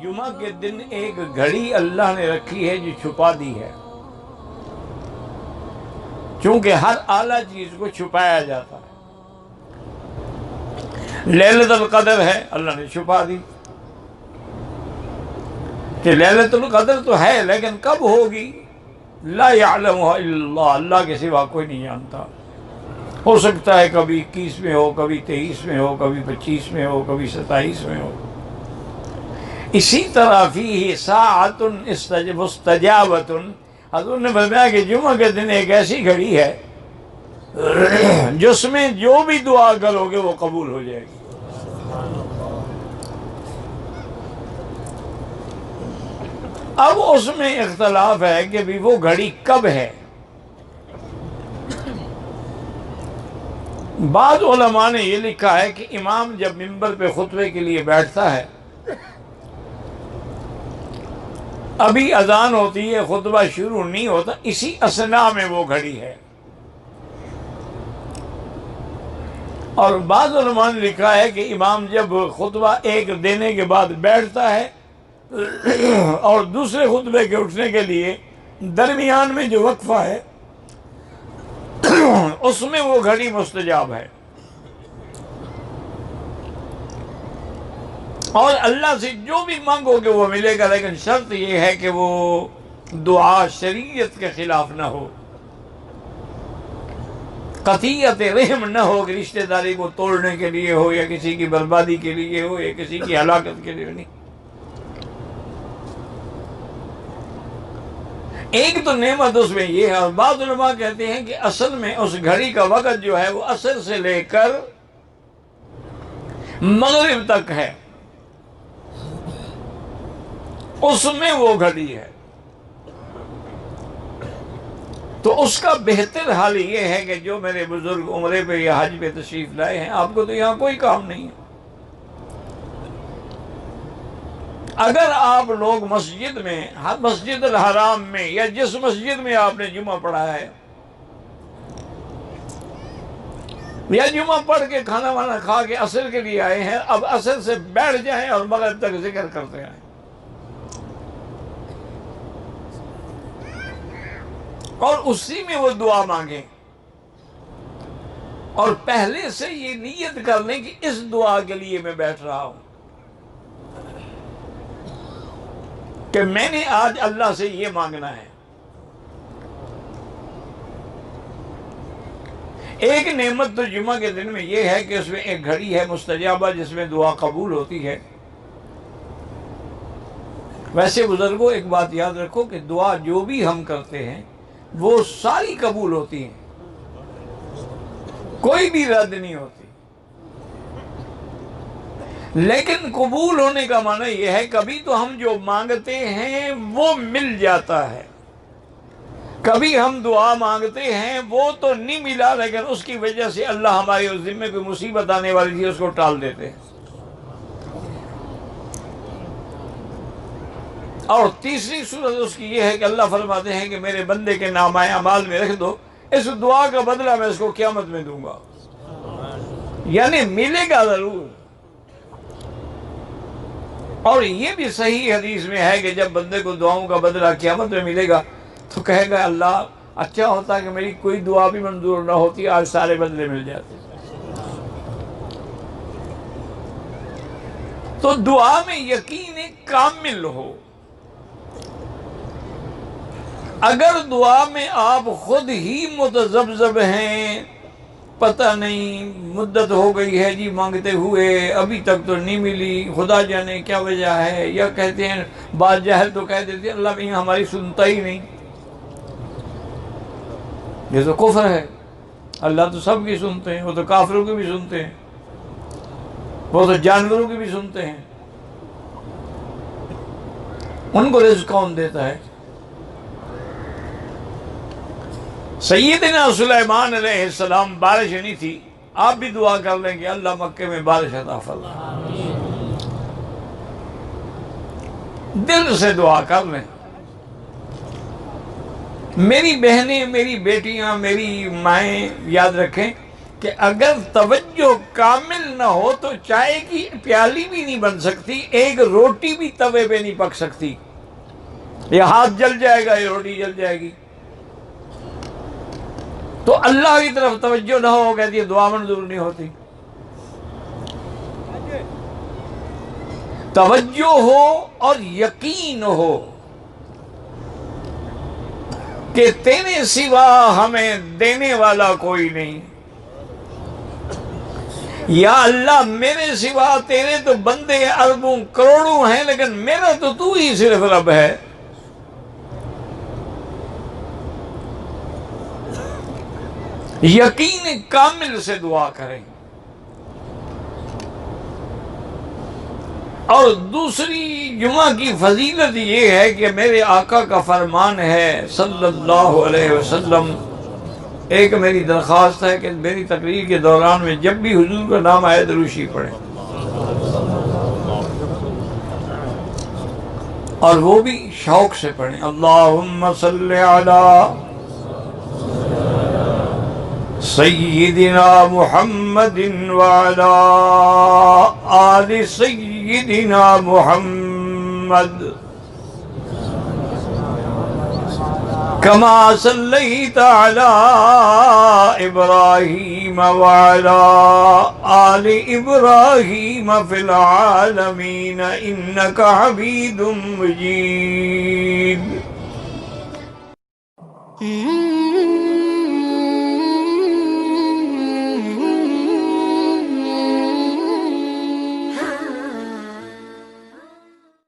جمعہ کے دن ایک گھڑی اللہ نے رکھی ہے جو چھپا دی ہے، چونکہ ہر اعلیٰ چیز کو چھپایا جاتا ہے۔ لیلۃ القدر ہے، اللہ نے چھپا دی کہ لیلۃ القدر تو ہے لیکن کب ہوگی؟ لا یعلمها الا اللہ، اللہ کے سوا کوئی نہیں جانتا۔ ہو سکتا ہے کبھی 21 میں ہو، کبھی 23 میں ہو، کبھی 25 میں ہو، کبھی 27 میں ہو۔ اسی طرح فیہ ساعۃ مستجابۃ، حضور نے فرمایا کہ جمعہ کے دن ایک ایسی گھڑی ہے جس میں جو بھی دعا کرو گے وہ قبول ہو جائے گی۔ اب اس میں اختلاف ہے کہ بھی وہ گھڑی کب ہے۔ بعض علماء نے یہ لکھا ہے کہ امام جب منبر پہ خطبے کے لیے بیٹھتا ہے، ابھی اذان ہوتی ہے، خطبہ شروع نہیں ہوتا، اسی اثناء میں وہ گھڑی ہے۔ اور بعض علماء نے لکھا ہے کہ امام جب خطبہ ایک دینے کے بعد بیٹھتا ہے اور دوسرے خطبے کے اٹھنے کے لیے درمیان میں جو وقفہ ہے اس میں وہ گھڑی مستجاب ہے، اور اللہ سے جو بھی مانگو گے وہ ملے گا، لیکن شرط یہ ہے کہ وہ دعا شریعت کے خلاف نہ ہو، قطیعت رحم نہ ہو کہ رشتہ داری کو توڑنے کے لیے ہو، یا کسی کی بربادی کے لیے ہو، یا کسی کی ہلاکت کے لیے نہیں۔ ایک تو نعمت اس میں یہ ہے، اور بعض علماء کہتے ہیں کہ اصل میں اس گھڑی کا وقت جو ہے وہ عصر سے لے کر مغرب تک ہے، اس میں وہ گھڑی ہے۔ تو اس کا بہتر حال یہ ہے کہ جو میرے بزرگ عمرے پہ یا حج پہ تشریف لائے ہیں، آپ کو تو یہاں کوئی کام نہیں ہے، اگر آپ لوگ مسجد میں، مسجد الحرام میں، یا جس مسجد میں آپ نے جمعہ پڑھا ہے، یا جمعہ پڑھ کے کھانا وانا کھا کے عصر کے لیے آئے ہیں، اب عصر سے بیٹھ جائیں اور مغرب تک ذکر کرتے آئیں، اور اسی میں وہ دعا مانگیں، اور پہلے سے یہ نیت کر لیں کہ اس دعا کے لیے میں بیٹھ رہا ہوں، کہ میں نے آج اللہ سے یہ مانگنا ہے۔ ایک نعمت تو جمعہ کے دن میں یہ ہے کہ اس میں ایک گھڑی ہے مستجابہ جس میں دعا قبول ہوتی ہے۔ ویسے بزرگوں ایک بات یاد رکھو کہ دعا جو بھی ہم کرتے ہیں وہ ساری قبول ہوتی ہیں، کوئی بھی رد نہیں ہوتی، لیکن قبول ہونے کا معنی یہ ہے کبھی تو ہم جو مانگتے ہیں وہ مل جاتا ہے، کبھی ہم دعا مانگتے ہیں وہ تو نہیں ملا، لیکن اس کی وجہ سے اللہ ہمارے اس ذمے کوئی مصیبت آنے والی تھی اس کو ٹال دیتے ہیں۔ اور تیسری صورت اس کی یہ ہے کہ اللہ فرماتے ہیں کہ میرے بندے کے نامہ اعمال میں رکھ دو، اس دعا کا بدلہ میں اس کو قیامت میں دوں گا، یعنی ملے گا ضرور۔ اور یہ بھی صحیح حدیث میں ہے کہ جب بندے کو دعاؤں کا بدلہ قیامت میں ملے گا تو کہے گا اللہ اچھا ہوتا کہ میری کوئی دعا بھی منظور نہ ہوتی، آج سارے بدلے مل جاتے۔ تو دعا میں یقین کامل ہو۔ اگر دعا میں آپ خود ہی متذبذب ہیں، پتہ نہیں مدت ہو گئی ہے جی مانگتے ہوئے ابھی تک تو نہیں ملی، خدا جانے کیا وجہ ہے، یا کہتے ہیں بعض جاہل تو کہہ دیتے ہیں اللہ بھی ہماری سنتا ہی نہیں، یہ تو کفر ہے، اللہ تو سب کی سنتے ہیں، وہ تو کافروں کی بھی سنتے ہیں، وہ تو جانوروں کی بھی سنتے ہیں، ان کو رزق کون دیتا ہے؟ سیدنا سلیمان علیہ السلام بارش نہیں تھی، آپ بھی دعا کر لیں کہ اللہ مکے میں بارش عطا فرما، دل سے دعا کر لیں۔ میری بہنیں، میری بیٹیاں، میری مائیں یاد رکھیں کہ اگر توجہ کامل نہ ہو تو چائے کی پیالی بھی نہیں بن سکتی، ایک روٹی بھی توے پہ نہیں پک سکتی، یہ ہاتھ جل جائے گا، یہ روٹی جل جائے گی۔ تو اللہ کی طرف توجہ نہ ہو، کہتی ہے دعا منظور نہیں ہوتی۔ توجہ ہو اور یقین ہو کہ تیرے سوا ہمیں دینے والا کوئی نہیں، یا اللہ میرے سوا تیرے تو بندے اربوں کروڑوں ہیں، لیکن میرا تو ہی صرف رب ہے۔ یقین کامل سے دعا کریں۔ اور دوسری جمعہ کی فضیلت یہ ہے کہ میرے آقا کا فرمان ہے صلی اللہ علیہ وسلم، ایک میری درخواست ہے کہ میری تقریر کے دوران میں جب بھی حضور کا نام آئے دروشی پڑھیں، اور وہ بھی شوق سے پڑھیں۔ اللہم صلی علی سیدنا محمد وعلی آل سیدنا محمد کما صلیت علی ابراہیم وعلی آل ابراہیم فی العالمین انک حمید مجید۔